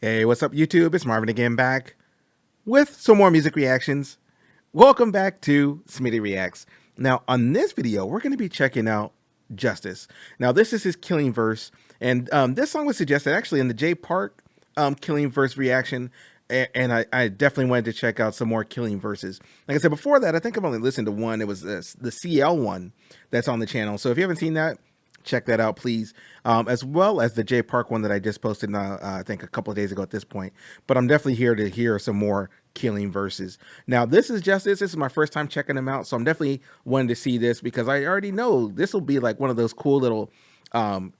Hey, what's up, YouTube? It's Marvin again, back with some more music reactions. Welcome back to Smitty Reacts. Now, on this video, we're going to be checking out Justice. Now, this is his Killing Verse, and this song was suggested actually in the J Park Killing Verse reaction, and I definitely wanted to check out some more Killing Verses. Like I said before that, I think I've only listened to one. It was the CL one that's on the channel. So if you haven't seen that, check that out, please. As well as the J Park one that I just posted, I think a couple of days ago at this point. But I'm definitely here to hear some more Killing Verses. Now, this is Justice. This is my first time checking them out, so I'm definitely wanting to see this because I already know this will be like one of those cool little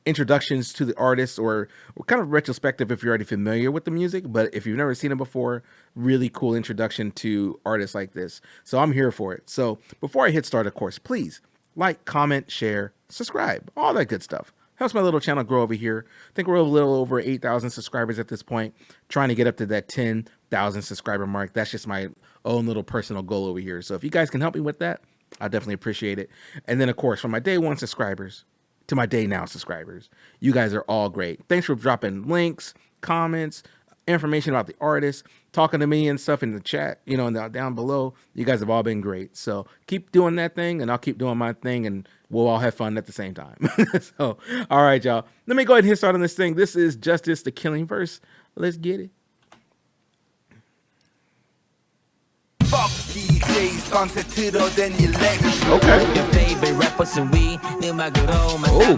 introductions to the artist, or kind of retrospective if you're already familiar with the music. But if you've never seen it before, really cool introduction to artists like this. So I'm here for it. So before I hit start, of course, please like, comment, share, subscribe, all that good stuff. Helps my little channel grow over here. I think we're a little over 8,000 subscribers at this point, trying to get up to that 10,000 subscriber mark. That's just my own little personal goal over here. So if you guys can help me with that, I definitely appreciate it. And then, of course, from my day one subscribers to my day now subscribers, you guys are all great. Thanks for dropping links, comments, information about the artist, talking to me and stuff in the chat, you know, and down below. You guys have all been great. So keep doing that thing, and I'll keep doing my thing, and we'll all have fun at the same time. So, all right, y'all. Let me go ahead and hit start on this thing. This is Justice, the Killing Verse. Let's get it. Okay. Oh,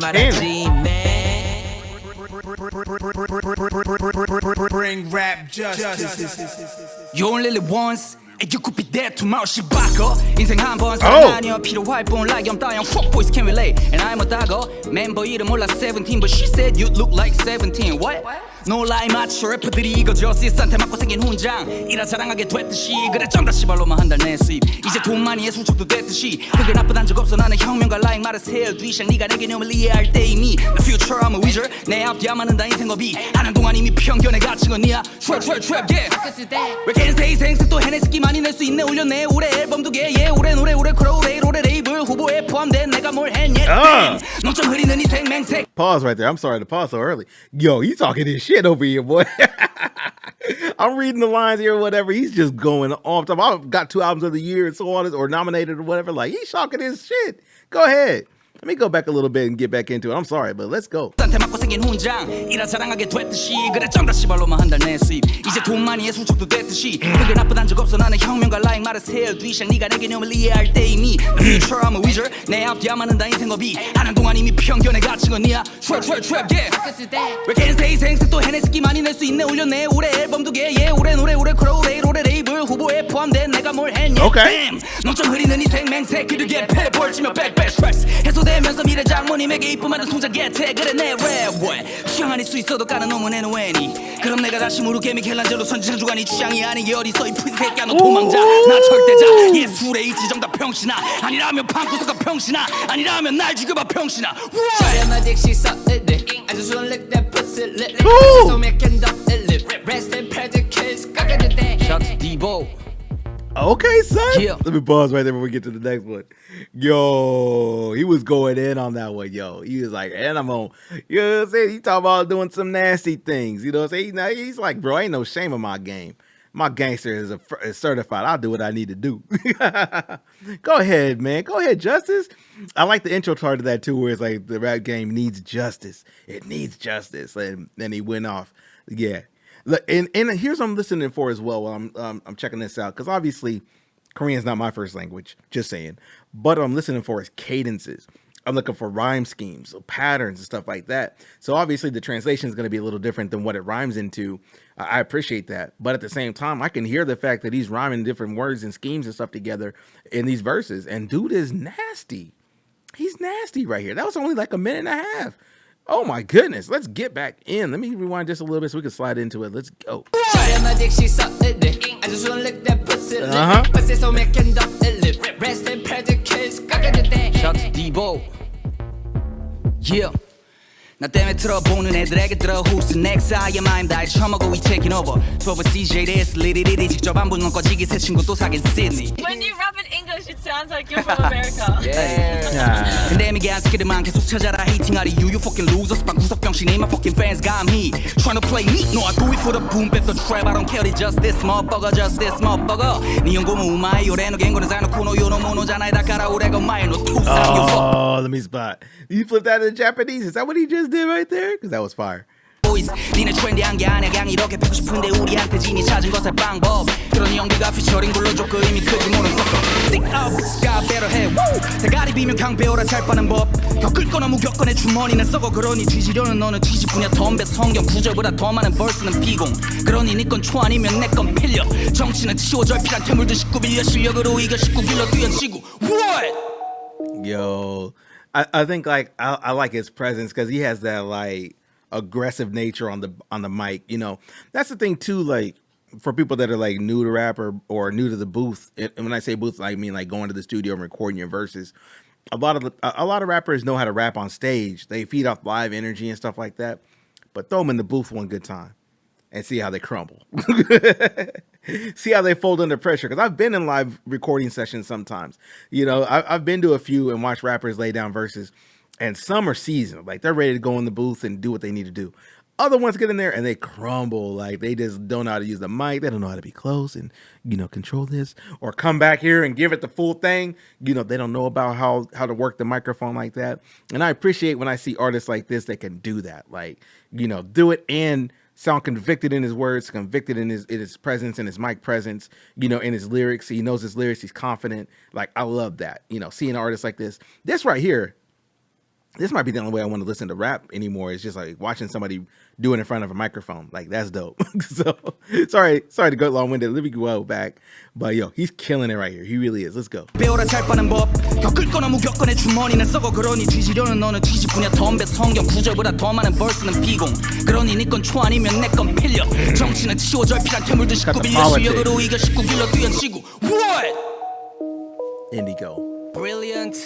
Bring rap justice. You only live once, and you could be dead tomorrow. She back up. 인생 한번 살아나녀 필요할 뿐 like I'm dying. Fuck boys can relate, and I'm a dagger. 멤버 이름 몰라 17, but she said you look like 17. What? No lie, 마초 래퍼들이 이거 저스티스한테 맞고 생긴 훈장. 이라 자랑하게 됐듯이 그래 쩐다 씨발로만 한 달 내 수입. 이제 돈 많이 예술적도 됐듯이 그게 나쁘단 적 없어. 나는 혁명가 라인 말하세요. 뒤샹 네가 내 개념을 이해할 때 이미 The future I'm a wizard. 내 앞뒤 안 맞는다 인생업이 하는 동안 이미 편견에 갇힌 건 니야. Trap yeah. 왜 겐세 희생스 또 해내스키 많이 낼 수 있네. 올려내 올해 앨범 2개 yeah. 올해 노래 크로우레이 올해 레이블 후보에 포함된 내가 뭘 했냐. 넌 좀 흐리는 이 생맹색. Pause right there. I'm sorry to pause so early. Yo, you talking this shit over here, boy. I'm reading the lines here or whatever. He's just going off. I've got 2 albums of the year and so on, or nominated or whatever. Like, he's talking his shit. Go ahead. Let me go back a little bit and get back into it. I'm sorry, but let's go. 맞고 생긴 훈장 이라 자랑하게 됐듯이 그래 쩐다 씨발로만 한 달 내 수입. 이제 돈 많이 예술적도 됐듯이 그게 나쁘단 적 없어. 나는 혁명가 라인 말하세요. 뒤샹 네가 내 개념을 이해할 때 이미 The future I'm a wizard. 내 앞뒤 안 맞는다 인생업이 하는 동안 이미 편견에 갇힌 건 니야. Trap yeah. 왜 겐세 희생스 또 해내스키 많이 낼 수 있네. 올려내 올해 앨범 2개 yeah. 올해 노래 크로우레이 올해 레이블 후보에 포함된 내가 뭘 했냐. Okay. 넌 좀 흐리는 이 생맹색 그들게 패 벌치며 백백 스트레스 해소되면서 미래 장모님에게 이쁨하는 통장 개태. 그래 내 랩 취향 아닐 수 있어도 까는 놈은 애노애니. 그럼 내가 다시 무릎게 미켈란젤로 선지창조간이 취향이 아닌 게 어딨어 이 푸새끼야. 너 도망자 나 절대자 예술의 이 지정다 병신아. 아니라면 방구석가 병신아. 아니라면 날 죽여봐 병신아. I just wanna lick that pussy lit so make it up lit rest in predicate. Shout to Debo. Okay, son. Yeah. Let me pause right there before we get to the next one. Yo, he was going in on that one, yo. He was like, and I'm on, you know what I'm saying? He talking about doing some nasty things, you know what I'm saying? Now he's like, bro, ain't no shame in my game. My gangster is certified. I'll do what I need to do. Go ahead, man. Go ahead, Justice. I like the intro part of that too, where it's like the rap game needs justice. It needs justice. And then he went off. Yeah. And here's what I'm listening for as well while I'm checking this out, because obviously Korean's not my first language, just saying. But what I'm listening for is cadences. I'm looking for rhyme schemes, patterns and stuff like that. So obviously the translation is going to be a little different than what it rhymes into. I appreciate that. But at the same time, I can hear the fact that he's rhyming different words and schemes and stuff together in these verses. And dude is nasty. He's nasty right here. That was only like a minute and a half. Oh my goodness. Let's get back in. Let me rewind just a little bit so we can slide into it. Let's go. I just wanna lick that pussy lit so make it up lit rest in predicate. Shout to Debo. Yeah. 나 때문에 들어보는 애들에게 들어 Who's next? I am I'm 다 처먹고 we taking over 12 CJ this 리리리리 직접 안 보는 꺼지기 새 친구 또 사귄 Sydney When you rap in English, it sounds like you're from America. 근데 미개 안 스키들만 계속 찾아라 hating하리 you fucking losers 방구석 병신이 my fucking fans got me Trying to play me No I do it for the boom bap the trap I don't care it's just this motherfucker 네 연고는 우마이 요래노 갱고는 사놓고 너 요노 모노잖아 다 깔아오래고 마이 너 투상 Oh, let me spot. You flipped that in Japanese. Is that what he just did right there? Because that was fire. boys 니네 트렌디한 게 아니야 그냥 이렇게 펴고 싶은데 우리한테 진이 찾은 것의 방법 그러니 연기가 피처링 불러줘 그 의미 크지 모르는 섞어 Think out bitch got better head 대가리 비면 강 배워라 잘 빠는 법 겪을 거 너무 겪어내 주머니는 썩어 그러니 뒤지려는 너는 뒤집으냐 덤배 성경 구절보다 더 많은 벌스는 비공 그러니 네 건 초 아니면 내 건 필려 정치는 치워져 필한 퇴물도 19빌려 실력으로 이겨 19길로 뛰어치고 What? Yo, I think like I like his presence because he has that like aggressive nature on the mic. You know, that's the thing too. Like for people that are like new to rap or new to the booth, and when I say booth, I mean like going to the studio and recording your verses. A lot of rappers know how to rap on stage. They feed off live energy and stuff like that. But throw them in the booth one good time and see how they crumble. See how they fold under pressure. Because I've been in live recording sessions sometimes. You know, I've been to a few and watched rappers lay down verses. And some are seasoned. Like, they're ready to go in the booth and do what they need to do. Other ones get in there and they crumble. Like, they just don't know how to use the mic. They don't know how to be close and, you know, control this. Or come back here and give it the full thing. You know, they don't know about how to work the microphone like that. And I appreciate when I see artists like this that can do that. Like, you know, do it and sound convicted in his words, convicted in his presence, in his mic presence, you know, in his lyrics. He knows his lyrics. He's confident. Like, I love that. You know, seeing artists like this. This right here, this might be the only way I want to listen to rap anymore. It's just like watching somebody do it in front of a microphone. Like, that's dope. So, sorry to go long-winded. Let me go back. But yo, he's killing it right here. He really is. Let's go. 배워라 잘 빠는 법 겪을 거 너무 겪어내 주머니는 썩어 그러니 뒤지려는 너는 뒤집으냐 덤배 성경 구절보다 더 많은 벌스는 비공 그러니 네 건 초 아니면 내 건 필려 정치는 치워져 필한 퇴물도 19빌려 실력으로 이겨 19길로 뛰어치고 What? Indigo. Brilliant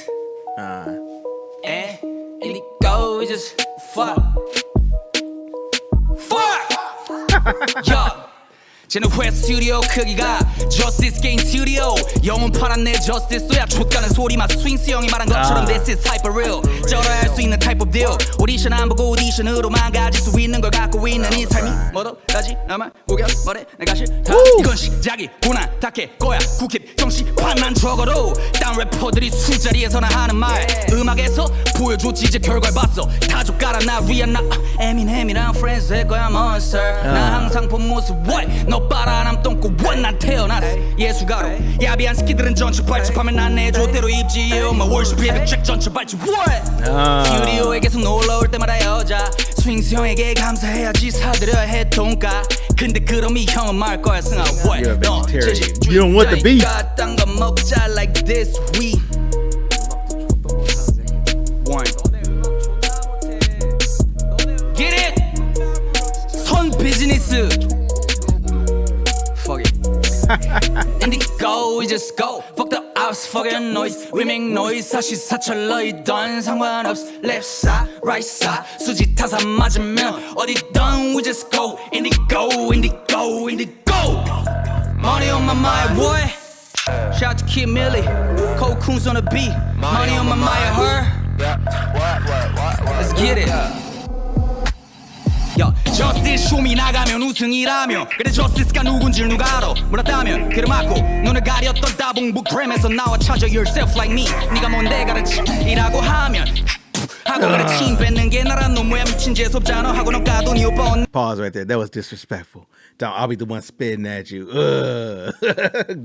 Indigo is just fuck Yo 쟤는 회 스튜디오 크기가 Justice 게임 스튜디오 영혼 파란 내 Justice야 족가는 소리만 스윙스 형이 말한 것처럼 This is hyper real 쩔어야 할 수 있는 type of deal 오디션 안 보고 오디션으로 망가질 수 있는 걸 갖고 있는 이 삶이 뭐더까지 나만 우겨버려 내가 싫다 이건 시작이구나 닿게 거야 국힙 형식판만 적어도 딴 래퍼들이 술자리에서나 하는 말 음악에서 보여줬지 이제 결과를 봤어 다 족가라 나 리안나 에미넴이랑 프렌즈 될 거야 monster 나 항상 본 모습 what 너 빨아남 똥꼬 what 난 태어났어 예술가로 야비한 스키들은 전체 발집하면 난 내 조대로 입지 My worship 책 전체 발집 what 스튜디오에 계속 놀러올 때마다 여자 스윙스 형에게 감사해야지 사드려야 해 돈가 근데 그럼 이 형은 말 거야 승아 what You're a vegetarian. You don't want the beef. 딴 거 먹자 like this we one Get it 선 비즈니스 Fuck it Indigo we just go Fuck the house fuck your noise We make noise 사실 사철러 이던 상관없어 Left side right side 수지 타산 맞으면 어디든 we just go Indigo Indigo Indigo Money on my mind boy Shout out to Kid Millie Cold Coons on the beat Money on my mind her Let's get it 야, Justice 쇼미 나가면 우승이라며 그래 Justice가 누군지 누가 알아 물었다면 귀를 막고 눈을 가렸던 따봉부 그램에서 나와 찾아 yourself like me 네가 뭔데 가르치라고 하면 하고 그래 침 뱉는 게 나란 놈뭐야 미친 재수없잖아 하고 넌 까도니 오빠 Pause right there. That was disrespectful. I'll be the one spitting at you.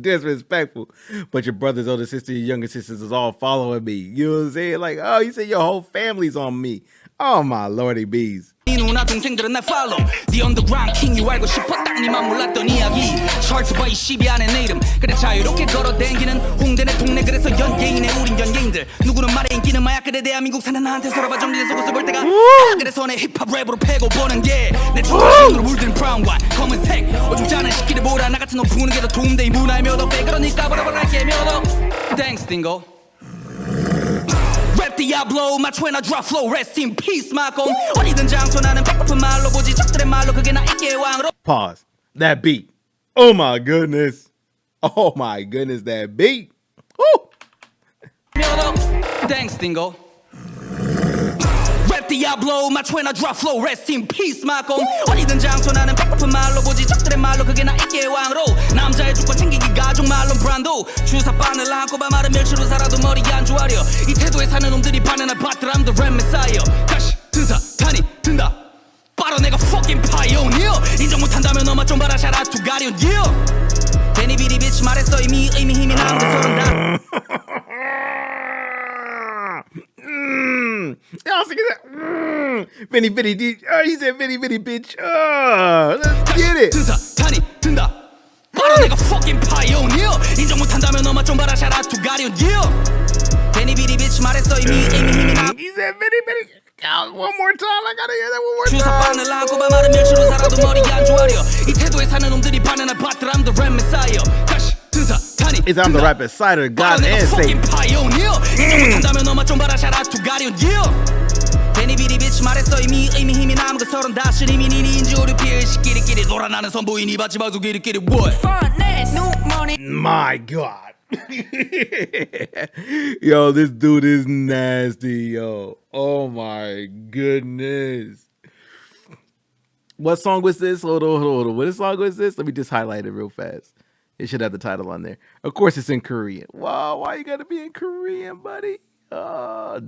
Disrespectful. But your brother's older sister, your younger sisters is all following me. You know what I'm saying? Like, oh, you said your whole family's on me. Oh my lordy bees. 이 누나 동생들은 날 follow The underground king you 알고 싶었다 니만 몰랐던 이야기 차트 바이 12 안에 내 이름 그래 자유롭게 걸어댕기는 홍대 내 동네 그래서 연예인의 우린 연예인들 누구는 말에 인기는 마약 그래 대한민국 사는 나한테 서로봐 정리의 속옷을 볼 때가 그래서 내 힙합 랩으로 패고 보는 게 내 초록색으로 물든 브라운과 검은색 오죽지 않은 시끼를 보라 나 같은 놈 부는 게 더 도움돼 이 문화의 묘도 빼 그러니까 버려버릴게 묘도 Thanks Dingo Diablo match when I drop flow rest in peace 마공 어디든 장소 나는 배고픈 말로 보지 적들의 말로 그게 나에게 왕으로 Pause. That beat. Oh my goodness. Oh my goodness, that beat. Woo! Thanks Dingo Rap Diablo match when I drop flow rest in peace 마공 어디든 장소 나는 배고픈 말로 보지 적들의 말로 그게 나에게 왕으로 남자의 주권 챙기기 가족 말론 브란드 주사바늘 안고 봐 마른 멸치로 살아도 머리 안 좋아려 이 태도에 사는 놈들이 반해날 받들 I'm the rap messiah 가시 등사 탄이 든다 바로 내가 fucking pioneer 인정 못한다면 너만 좀 봐라 shout out to 가련 yeah 괜히 비리 비치 말했어 이미 의미 힘이 나는 거 서른 다 Y'all see that? Vinny Vinny, he said Vinny Vinny bitch. Let's get it. 등사 탄이 든다 바로 내가 fucking pioneer 인정 못한다면 너만 좀 봐라 shout out to 가련 yeah 괜히 비리 비치 말했어 이미 의미 힘이 나는 He said Vinny Vinny. One more time. I gotta hear that one more time. 주사바늘 안고 봐 마른 멸치로 살아도 머리 안 좋아려 이 태도에 사는 놈들이 반해날 받들 I'm the rap messiah 가시 등사 탄이 Is I'm the rap insider, God and Satan. pioneer 인정 못한다면 너만 좀 봐라 shout out to 가련 yeah 괜히 비리 비치 말했어 이미 의미 힘이 남은 거 서른 다시 이미 니니 인조류 피해 시끼리끼리 놀아나는 선보이니 받지 마소 끼리끼리 what My God. Yo, this dude is nasty, yo. Oh my goodness. What song was this? Hold on. What song was this? Let me just highlight it real fast. It should have the title on there. Of course, it's in Korean. Wow, why you gotta be in Korean, buddy? Or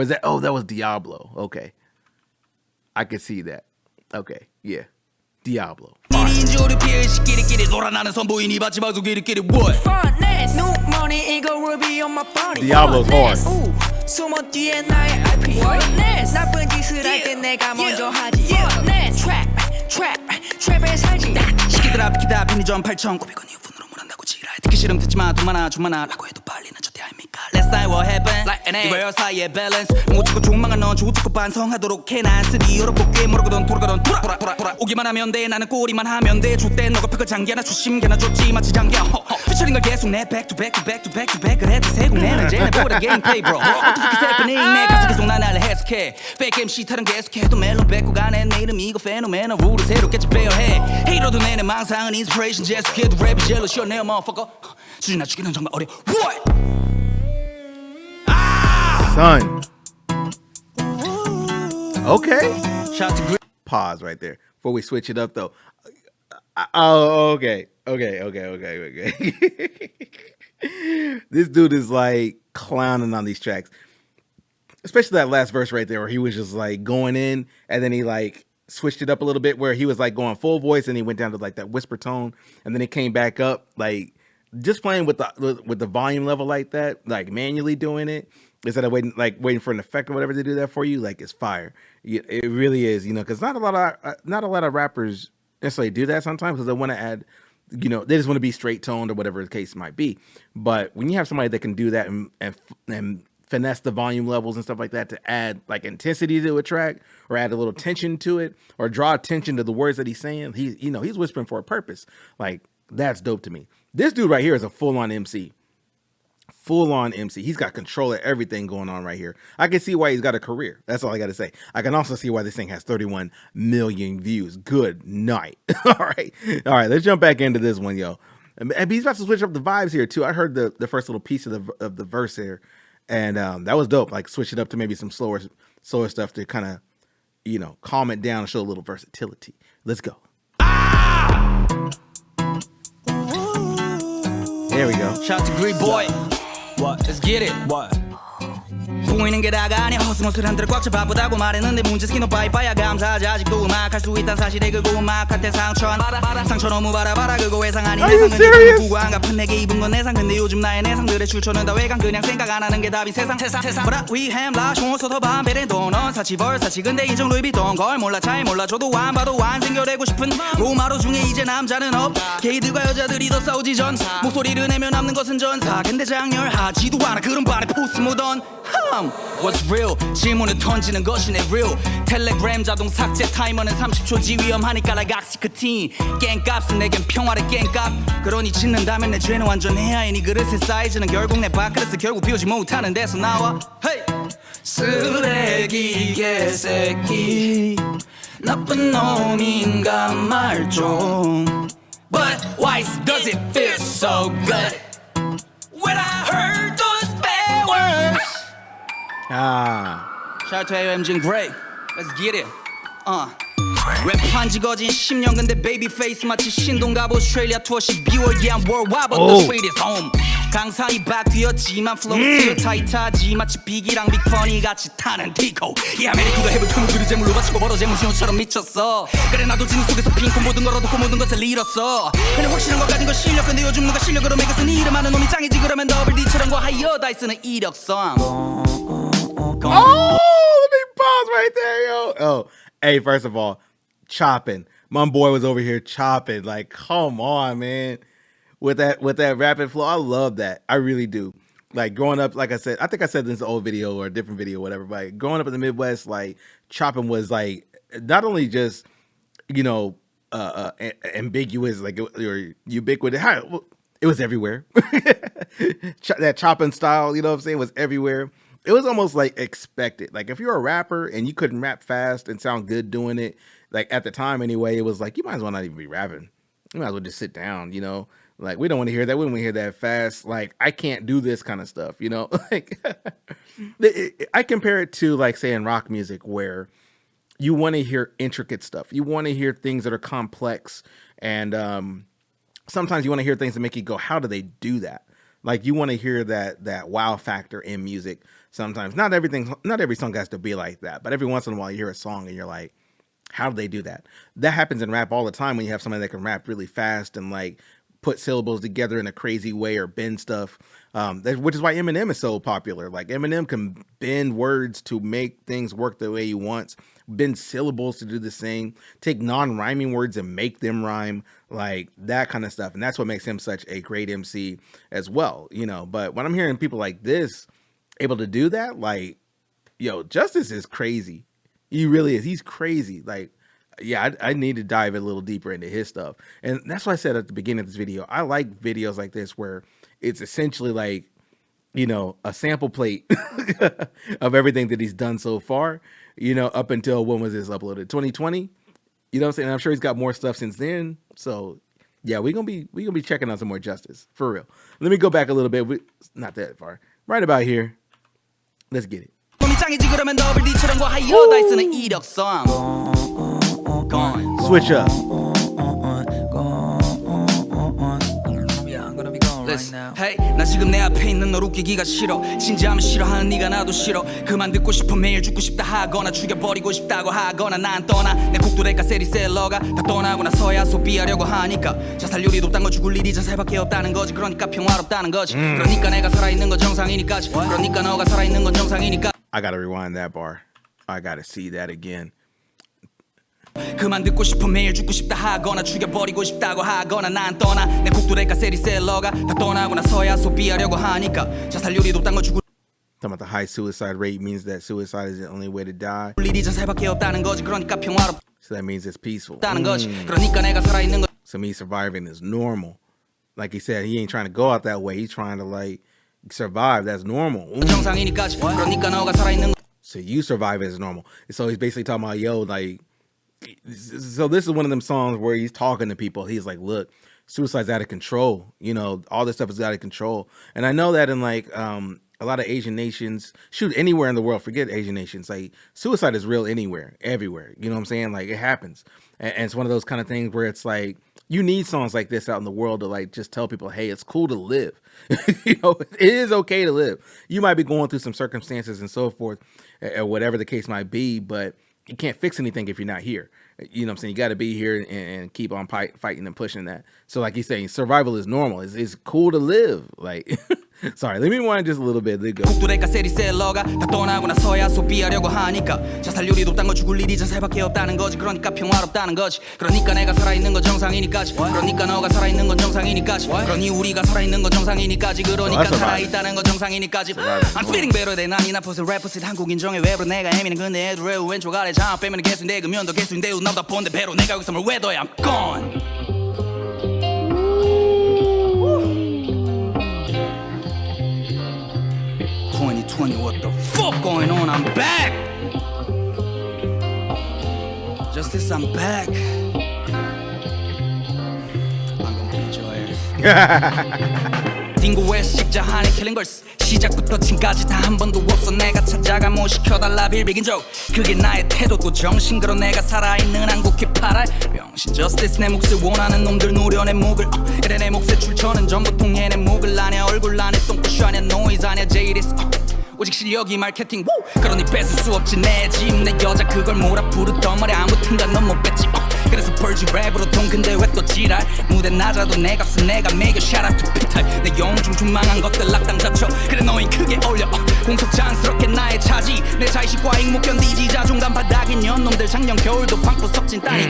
is that? Oh, that was Diablo. Okay, I can see that. Okay, yeah, Diablo. 니니 인조류 피해 시끼리끼리 놀아나는 선보이니 받지 마소 끼리끼리 what Diablo's hard. 숨어 뒤에 나의 IP 나쁜 짓을 할 때 내가 먼저 하지 트랩에 살지 시키드랍 기다 비니 전 8,900원 이후분으로 물한다고 지랄 듣기 싫음 듣지마 돈 많아 좀 많아 라고 해도 빨리 난 저대 아닙니까 Let's say what happened like an A 이거요 사이의 밸런스 못 찾고 종망한 넌 좋고 반성하도록 해난 쓰리 어렵고 꽤 모르거든 돌아가던 돌아 오기만 하면 돼 나는 꼬리만 하면 돼 족대 너가 펴고 장기나 주심개나 줬지 마치 장기야 피처링 걸 계속 내 back to back to back to back to back을 해도 세고 내는 쟤네 보다 gameplay bro What the fuck is happening 내 가슴 계속 난 알래 해석해 fake MC 탈은 계속해도 멜론 뱉고 가네 내 이름 이거 페노메널 룰을 새롭겠지 배워해 헤이러도 내내 망상은 inspiration 계속해도 랩이 jealous you're 내어 motherfucker 수준 낮추기는 정말 어려 what Son. Okay. shout to Pause right there before we switch it up, though. Oh, okay. This dude is like clowning on these tracks, especially that last verse right there where he was just like going in and then he like switched it up a little bit where he was like going full voice and he went down to like that whisper tone and then it came back up, like just playing with the volume level like that, like manually doing it instead of waiting for an effect or whatever to do that for you. Like it's fire. It really is, because not a lot of rappers necessarily do that sometimes because they want to add, they just want to be straight toned or whatever the case might be. But when you have somebody that can do that and finesse the volume levels and stuff like that to add like intensity to a track or add a little tension to it or draw attention to the words that he's saying, he's whispering for a purpose. Like that's dope to me. This dude right here is a full-on MC. Full-on MC. He's got control of everything going on right here. I can see why he's got a career. That's all I got to say. I can also see why this thing has 31 million views. Good night. All right. Let's jump back into this one, yo. And he's about to switch up the vibes here too. I heard the first little piece of the verse here, and that was dope. Like switch it up to maybe some slower stuff to kind of, calm it down and show a little versatility. Let's go. There we go. shout to Great Boy What? let's get it What? 보이는 게 다가 아니야 허스모스한 들을 꽉 차 바쁘다고 말했는데 문제 스키노 빠이빠야 감사하지 아직도 음악할 수 있단 사실에 그거 음악한테 상처 너무 바라봐라 그거 외상 아닌 Are you 내상 serious? 누구 안 갚은 내게 입은 건 내상 근데 요즘 나의 내상들의 출처는 다 외강 그냥 생각 안 하는 게 답인 세상 But we have la 총어서 더 반배는 돈은 사치 벌사치 근데 인정 루이비통 걸 몰라 잘 몰라 저도 안 봐도 안 생겨내고 싶은 로마로 중에 이제 남자는 없 게이들과 여자들이 더 싸우지 전사 목소리를 내며 남는 것은 전사 근데 장렬하지도 않아 그런 반에 포스모던 What's real? 질문을 던지는 것이 내 real. 텔레그램 자동 삭제 타이머는 30초지 위험하니까 like oxycontin. 깽값은 내겐 평화의 깽값. 그러니 짓는다면 내 죄는 완전 해야해. 네 그릇의 사이즈는 결국 내 밥그릇을 결국 비우지 못하는 데서 나와. Hey! 쓰레기 개새끼 나쁜 놈인가 말좀. But why does it feel so good when I heard those bad words? Shout out to AOMG and Gray. Let's get it. 랩한 지 거진 10년 근데 베이비페이스 마치 신동갑 오스트레일리아 투어 12월 Yeah I'm worldwide but the street is home. 강산이 바뀌었지만 플로우 스틸 타이트하지 마치 빅이랑 빅퍼니 같이 타는 디코. 이 아메리카가 해볼 큰 그릇 재물로 바치고 벌어 재무신호처럼 미쳤어. 그래 나도 진흙 속에서 핑크 모든 걸 얻었고 모든 것을 잃었어. 근데 확실한 것 가진 건 실력. 근데 요즘 누가 실력으로 매겼은 이름 하는 놈이 짱이지. 그러면 더블 D처럼 과하여 다이스는 이력서. Oh, let me pause right there, yo. Oh, hey, first of all, chopping. My boy was over here chopping. Like, come on, man. With that rapid flow, I love that. I really do. Like growing up, like I said, I think I said this in an old video or a different video, whatever. But like, growing up in the Midwest, like chopping was like not only just ambiguous, like or ubiquitous. It was everywhere. That chopping style, you know what I'm saying, was everywhere. It was almost like expected. Like if you're a rapper and you couldn't rap fast and sound good doing it, like at the time anyway, it was like you might as well not even be rapping. You might as well just sit down, you know. Like we don't want to hear that. We don't want to hear that fast. Like I can't do this kind of stuff, you know. Like I compare it to like say in rock music where you want to hear intricate stuff. You want to hear things that are complex, and sometimes you want to hear things that make you go, "How do they do that?" Like you want to hear that wow factor in music. Sometimes not every song has to be like that, but every once in a while you hear a song and you're like, how do they do that? That happens in rap all the time when you have somebody that can rap really fast and like put syllables together in a crazy way or bend stuff. Which is why Eminem is so popular. Like Eminem can bend words to make things work the way he wants, bend syllables to do the same, take non-rhyming words and make them rhyme, like that kind of stuff. And that's what makes him such a great MC as well, you know. But when I'm hearing people like this able to do that, like, yo, Justice is crazy. He really is. He's crazy. Like, yeah, I need to dive a little deeper into his stuff. And that's why I said at the beginning of this video, I like videos like this where it's essentially like, you know, a sample plate of everything that he's done so far, you know, up until when was this uploaded? 2020? You know what I'm saying? I'm sure he's got more stuff since then. So yeah, we're gonna be checking out some more Justice for real. Let me go back a little bit. Not that far. Right about here. Let's get it. Switch up. Hey, 나 지금 내 앞에 있는 널 웃기기가 싫어. 진지하면 싫어하는 네가 나도 싫어. 그만 듣고 싶어. 매일 죽고 싶다 하거나 죽여버리고 싶다고 하거나 난 떠나. 내 국도래가 세리셀러가 다 떠나고 나서야 소비하려고 하니까 자살률이 높단 거 죽을 일이 자살밖에 없다는 거지. 그러니까 평화롭다는 거지. 그러니까 내가 살아있는 건 정상이니까지. 그러니까 너가 살아있는 건 정상이니까. I gotta rewind that bar. I gotta see that again. 그만 듣고 싶어. 매일 죽고 싶다 하거나 죽여버리고 싶다고 하거나 난 떠나. 내 국도래가 세리셀러가 다 떠나고 나서야 소비하려고 하니까 자살률이 높단 거 죽을 Talking about the high suicide rate means that suicide is the only way to die. 일이 자살밖에 없다는 거지. 그러니까 평화롭다는 So that means it's peaceful. 거지. 그러니까 내가 살아있는 거. So me surviving is normal. Like he said, he ain't trying to go out that way. He's trying to like survive. That's normal. 정상이니까지. 그러니까 너가 살아있는 거. So you survive is normal. So he's basically talking about, yo, like, so this is one of them songs where he's talking to people. He's like, look, suicide's out of control. You know, all this stuff is out of control. And I know that in like a lot of Asian nations, shoot, anywhere in the world, forget Asian nations, like suicide is real anywhere, everywhere. You know what I'm saying? Like it happens. And it's one of those kind of things where it's like, you need songs like this out in the world to like just tell people, hey, it's cool to live. You know, it is okay to live. You might be going through some circumstances and so forth, or whatever the case might be, but you can't fix anything if you're not here. You know what I'm saying? You got to be here and keep on fighting and pushing that. So like he's saying, survival is normal. It's cool to live. Like Sorry, let me rewind just a little bit. Let go. 국도래가 세리셀러가 다 떠나고 나서야 소비하려고 하니까 자살률이 높단 건 죽을 일이 자살밖에 없다는 거지. 그러니까 평화롭다는 거지. 그러니까 내가 살아있는 건 정상이니까지. 그러니까 너가 살아있는 건 정상이니까지. 그러니 우리가 살아있는 건 정상이니까지. 그러니까 살아있다는 건 정상이니까지. I'm spitting better than 아니 나 포스 래퍼스 한국 인정의 외부로 내가 애미는 근데 애들 왜 왼쪽 아래 장 빼면 개수인데 그면도 개수인데 나보다 본데 배로 내가 여기서 뭘 외도야 I'm gone. 2020, what the fuck going on? I'm back! Justice, I'm back. I'm gonna beat your ass. 딩고의 식자하는 killing girls 시작부터 지금까지 다 한 번도 없어 내가 찾아가 뭐 시켜달라 빌비긴 적 그게 나의 태도고 정신그러 내가 살아있는 한국 힙합을 병신 justice 내 몫을 원하는 놈들 노려 내 목을 이래 내 몫의 출처는 전부 통해 내 목을 아냐 얼굴 안에 똥꼬쇼 아냐 노이즈 아냐 제이리스 오직 실력이 마케팅 그러니 뺏을 수 없지 내 집 내 여자 그걸 뭐라 부르던 말이 아무튼간 넌 못 뺐지 그래서 벌지 랩으로 돈 근데 왜 또 지랄 무대 낮아도 내 값은 내가 매겨 shout out to 피탈 내 영중 중망한 것들 낙당 잡혀 그래 너희 크게 올려 공석장스럽게 나의 차지 내 자의식과 익못 견디지 자존감 바닥인 년놈들 작년 겨울도 방구 섞진 따니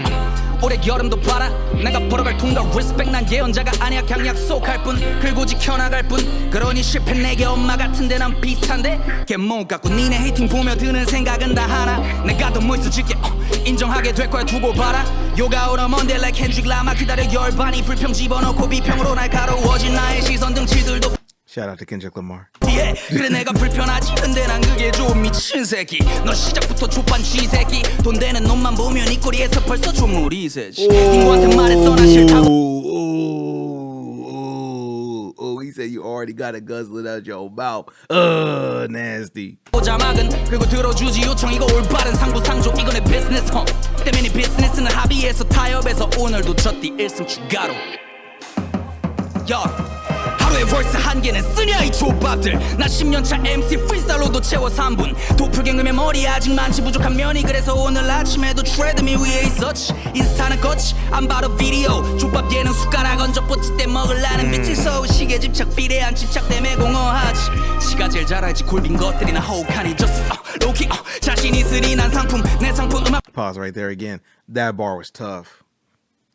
올해 여름도 봐라 내가 벌어갈 돈과 리스펙 난 예언자가 아니야 그냥 약속할 뿐 그리고 지켜나갈 뿐 그러니 실패 내게 엄마 같은데 난 비슷한데 걔못 갖고 니네 헤이팅 보며 드는 생각은 다 하나 내가 더 멋있어질게 인정하게 될 거야 두고 봐라 요가 오너 먼데 like Kendrick 라마 기다려 열반이 불평 집어넣고 비평으로 날 가로워진 나의 시선 등치들도 Shout out to Kendrick Lamar. yeah, 그래 내가 불편하지 근데 난 그게 좀 미친 새끼 너 시작부터 족반 쥐새끼 돈 되는 놈만 보면 이 꼬리에서 벌써 조물이 새지 딩고한테 말했어 나 싫다고 He said you already got a guzzle out your mouth. Nasty. 자막은 그리고 들어주지 요청 이거 올바른 상부상조 이건 내 비즈니스 때문에 비즈니스는 합의해서 타협해서 오늘도 졌디 1승 추가로 하루에 벌써 한 개는 쓰냐 이 족밥들 나 10년차 MC 프리스타일로도 채워 3분 도플갱음의 머리 아직 많지 부족한 면이 그래서 오늘 아침에도 트레드밀 위에 있었지 인스타는 거치 안 봐도 비디오 족밥 얘는 숟가락 얹어 뽀치 때 먹을라는 미친 서울 시계 집착 비례한 집착 때문에 공허하지 지가 제일 잘 알지 골빈 것들이나 허욱하니 저스 로키 자신 있으니 난 상품 내 상품 음악 Pause right there again. That bar was tough.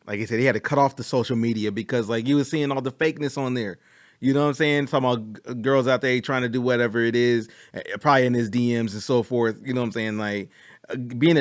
Like he said, he had to cut off the social media because like you was seeing all the fakeness on there. You know what I'm saying? Talking about girls out there trying to do whatever it is, probably in his DMs and so forth. You know what I'm saying? Like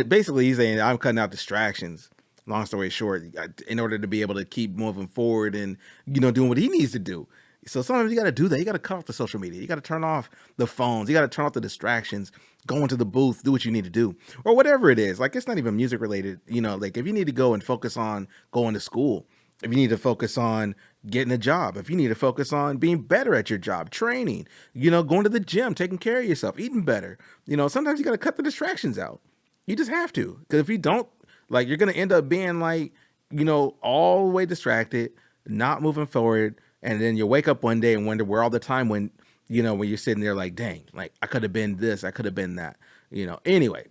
basically he's saying I'm cutting out distractions. Long story short, in order to be able to keep moving forward and, you know, doing what he needs to do. So sometimes you got to do that. You got to cut off the social media. You got to turn off the phones. You got to turn off the distractions. Go into the booth, do what you need to do, or whatever it is. Like it's not even music related. You know, like if you need to go and focus on going to school, if you need to focus on getting a job, if you need to focus on being better at your job, training, you know, going to the gym, taking care of yourself, eating better. You know, sometimes you got to cut the distractions out. You just have to, because if you don't, like, you're going to end up being like, you know, all the way distracted, not moving forward. And then you wake up one day and wonder where all the time when, you know, when you're sitting there like, dang, like I could have been this, I could have been that, you know. Anyway,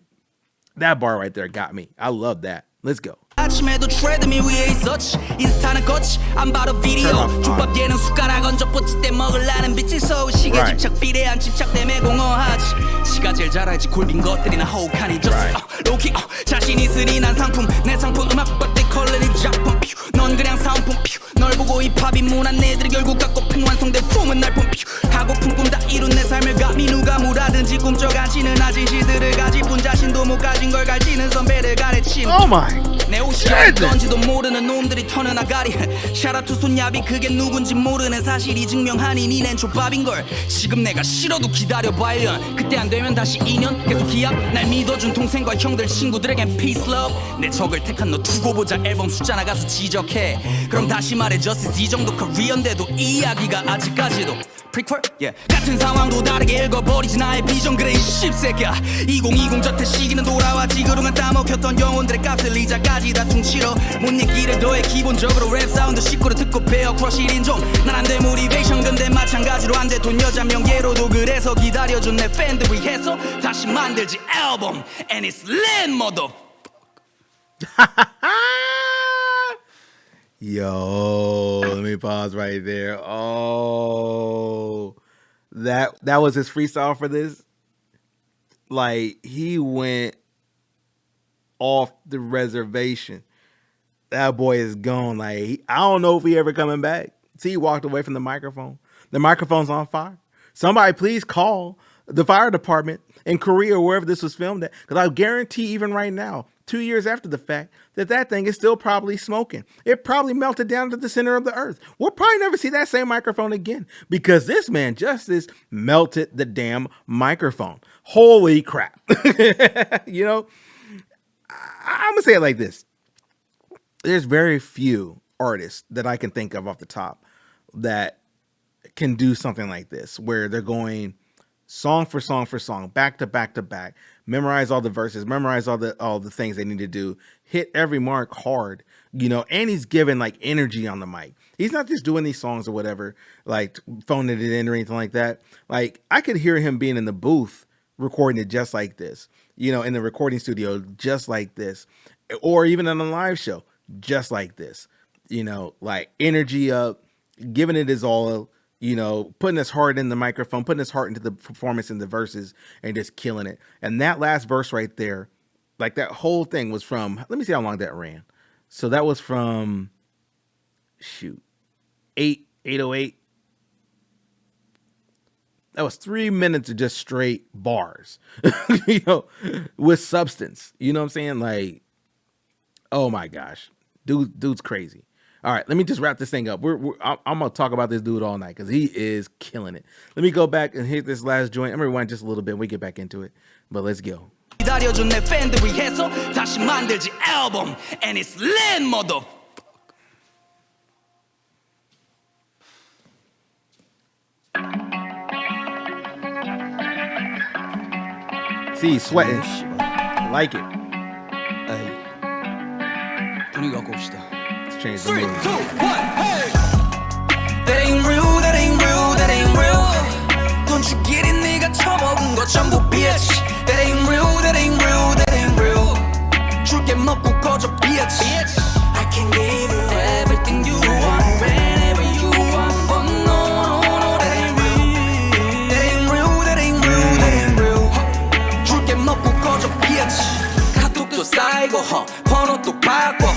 that bar right there got me. I love that. Let's go. 아침에도 트레드밀 위에 있었지 인스타는 거치 안 봐도 비디오 족밥 얘는 숟가락 얹어 뽀치 때 먹을라는 미친 서울 시계 집착 비례한 집착 때문에 공허하지 지가 제일 잘 알지 골빈 것들이나 허욱하니 저스 로키 자신 있으니 난 상품 내 상품 음악 but they call it 작품 넌 그냥 사은품 널 보고 힙합이 문한 애들이 결국 갖고픈 완성된 품은 날 품 하고픈 꿈 다 이룬 내 삶을 감히 누가 뭐라든지 꿈쩍하지는 아직 시들을 가질 뿐 자신도 못 가진 걸 가지는 선배를 가르침 Oh my 내 옷이 어떤지도 모르는 놈들이 터는 아가리 샤라투 손야비 그게 누군지 모르는 사실이 증명하니 니넨 족밥인걸 지금 내가 싫어도 기다려봐 1년 그때 안 되면 다시 2년 계속 기합 날 믿어준 동생과 형들 친구들에겐 peace love 내 적을 택한 너 두고 보자 앨범 숫자 나가서 지적해 그럼 다시 말해 justice 이 정도 커리어인데도 이 이야기가 아직까지도 prequel? Yeah. 같은 상황도 다르게 읽어버리지 나의 비전 그래 이 씹새끼야 2020 저태 시기는 돌아왔지 그동안 따먹혔던 영혼들의 값을 이자까지 다 퉁치러 못 읽기를 더해 기본적으로 랩 사운드 식구를 듣고 배워 크러쉬 1인종 난 안 돼 모티베이션 근데 마찬가지로 안 돼 돈 여자 명예로도 그래서 기다려준 내 팬들 위해서 다시 만들지 앨범 And it's lit mother Yo, let me pause right there. Oh, that was his freestyle for this. Like, he went off the reservation. That boy is gone. Like, I don't know if he ever coming back. See, he walked away from the microphone. The microphone's on fire. Somebody please call the fire department in Korea or wherever this was filmed at, because I guarantee even right now, 2 years after the fact, that thing is still probably smoking. It probably melted down to the center of the earth. We'll probably never see that same microphone again, because this man Justice melted the damn microphone. Holy crap. You know, I'm gonna say it like this. There's very few artists that I can think of off the top that can do something like this, where they're going song for song for song, back to back to back, memorize all the verses, memorize all the things they need to do, hit every mark hard, you know, and he's giving like energy on the mic. He's not just doing these songs or whatever, like phoning it in or anything like that. Like, I could hear him being in the booth recording it just like this, you know, in the recording studio just like this, or even on a live show just like this, you know, like energy up, giving it his all, you know, putting his heart in the microphone, putting his heart into the performance in the verses, and just killing it. And that last verse right there, like that whole thing was from, let me see how long that ran. So that was from, shoot, 808. That was 3 minutes of just straight bars, you know, with substance. You know what I'm saying? Like, oh my gosh, dude's crazy. All right, let me just wrap this thing up. I'm gonna talk about this dude all night because he is killing it. Let me go back and hit this last joint. I'm gonna rewind just a little bit and we get back into it. But let's go. 기다려준 내 팬들 위해서 다시 만들지 앨범 and it's lit mother. See, he's sweating. Like it. 분위기 갖고 옵시다. Let's change the 3, 2, 1, mood. hey! That ain't real, that ain't real, that ain't real. Don't you get it, 네가 처먹은 거 전부 bitch. That ain't real, that ain't real, that ain't real. 줄게 먹고 꺼져 bitch. I can give you everything you want, whenever you want, but no, that ain't real. That ain't real, that ain't real, that ain't real. 줄게 먹고 꺼져 bitch. 카톡도 쌓이고 번호도 바꿔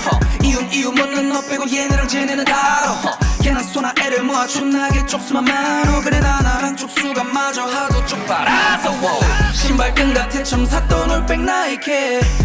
이유 묻는 너 빼고 얘네랑 쟤네는 다뤄 걔는 소나 애를 모아 존나게 쪽수만 많어 그래 나 나랑 쪽수가 마저 하도 쪽팔아서 신발끈 같은 참 샀던 올백 나이키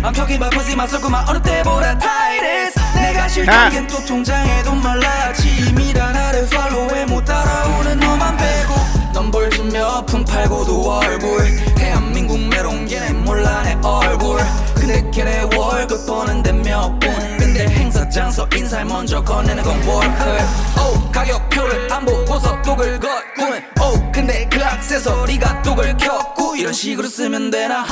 I'm talking about pussy 맛설구만 어느 때보다 tightest 내가 싫던 겐또 통장에 돈 말랐지 미라 나를 팔로우해 못 따라오는 너만 빼고 넌 벌금 몇 푼 팔고도 얼굴 대한민국 메롱 걔네 몰라 내 얼굴 근데 걔네 월급 버는데 몇 분 근데 행사 장소 인사에 먼저 건네는 건 월클 가격표를 안 보고서 독을 걷군 근데 그 액세서리가 독을 켰고 이런 식으로 쓰면 되나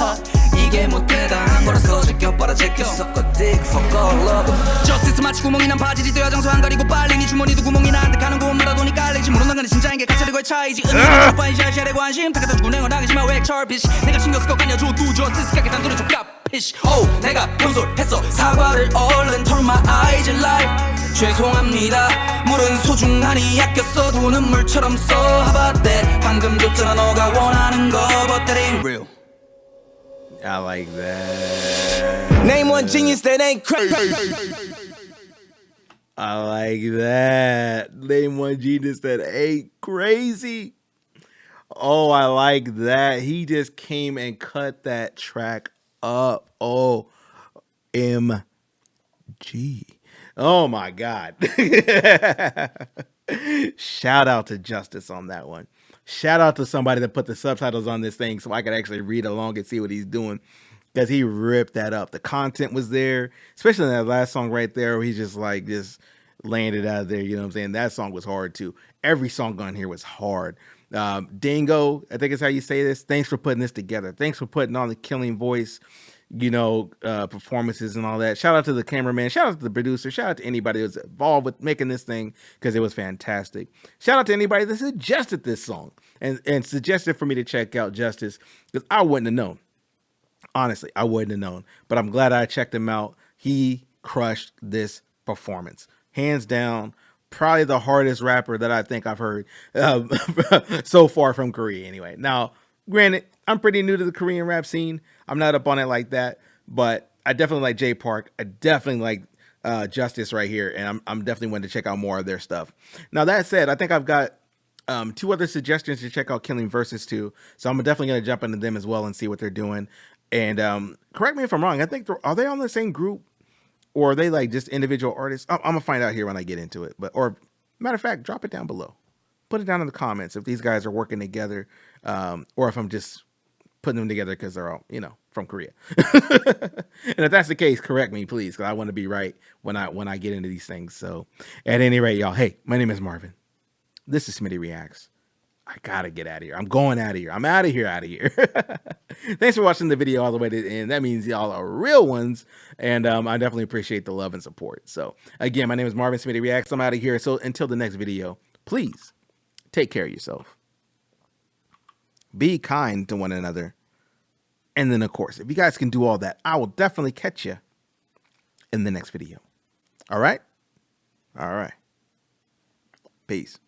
이게 뭐 대단한 거라서 제껴봐라 제껴 섞어 dick fuck all love Justice 마치 구멍이 난 바지지 또 여장소 안 가리고 빨리 네 주머니도 구멍이 나한테 가는 곳마다 돈이 깔리지 모르는 건데 진짜인 게 가짜리고의 차이지 은밀한 오빠인 샤샤의 관심 다 갖다 주고 내건 하겠지만 왜 철피시 내가 신경 쓸 것 같냐 줘도 Justice 갖게 단 돈을 줘 깝피시 내가 변솔했어 사과를 얼른 turn my eyes live 죄송합니다 물은 소중하니 아꼈어도 눈물처럼 써 How about that 방금 줬잖아 너가 원하는 거 But that ain't real I like that. Name one genius that ain't crazy. I like that. Name one genius that ain't crazy. Oh, I like that. He just came and cut that track up. OMG. Oh my God. Shout out to Justice on that one. Shout out to somebody that put the subtitles on this thing so I could actually read along and see what he's doing, because he ripped that up. The content was there, especially in that last song right there where he's just like just laying it out there. You know what I'm saying? That song was hard too. Every song on here was hard. Dingo, I think is how you say this. Thanks for putting this together. Thanks for putting on the Killing Voice, performances and all that. Shout out to the cameraman. Shout out to the producer. Shout out to anybody who was involved with making this thing, because it was fantastic. Shout out to anybody that suggested this song and suggested for me to check out Justice, because I wouldn't have known. Honestly, I wouldn't have known. But I'm glad I checked him out. He crushed this performance. Hands down, probably the hardest rapper that I think I've heard so far from Korea anyway. Now, granted, I'm pretty new to the Korean rap scene. I'm not up on it like that, but I definitely like Jay Park. I definitely like Justice right here, and I'm definitely wanting to check out more of their stuff. Now, that said, I think I've got 2 other suggestions to check out Killing Versus too. So I'm definitely going to jump into them as well and see what they're doing. And correct me if I'm wrong. I think are they on the same group, or are they like just individual artists? I'm gonna find out here when I get into it. But or matter of fact, drop it down below. Put it down in the comments if these guys are working together, or if I'm just putting them together because they're all from Korea. And if that's the case, correct me please, because I want to be right when I get into these things. So at any rate, y'all, hey, my name is Marvin. This is Smitty Reacts. I gotta get out of here. I'm going out of here. I'm out of here. Thanks for watching the video all the way to the end. That means y'all are real ones. And I definitely appreciate the love and support. So again, my name is Marvin Smitty Reacts. I'm out of here. So until the next video, please take care of yourself. Be kind to one another. And then, of course, if you guys can do all that, I will definitely catch you in the next video. All right? All right. Peace.